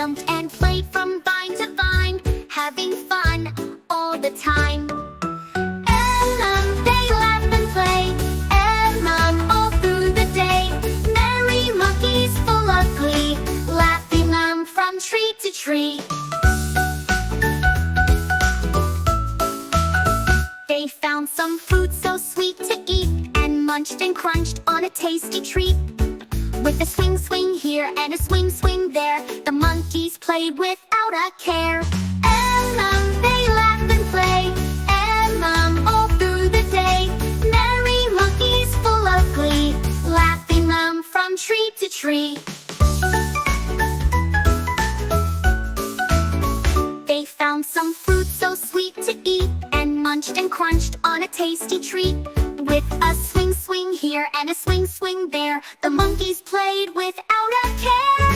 jumped and played from vine to vine, having fun all the time. They laugh and play, all through the day. Merry monkeys full of glee, laughing from tree to tree. They found some fruit so sweet to eat, and munched and crunched on a tasty treat. With a swing, swing here and a swing, swing there, the monkeys played without a care. They laugh and play, all through the day. Merry monkeys full of glee, laughing from tree to tree. They found some fruit so sweet to eat, and munched and crunched on a tasty treat. With a swing, swing here and a swing, swing there, the monkeys played without a care.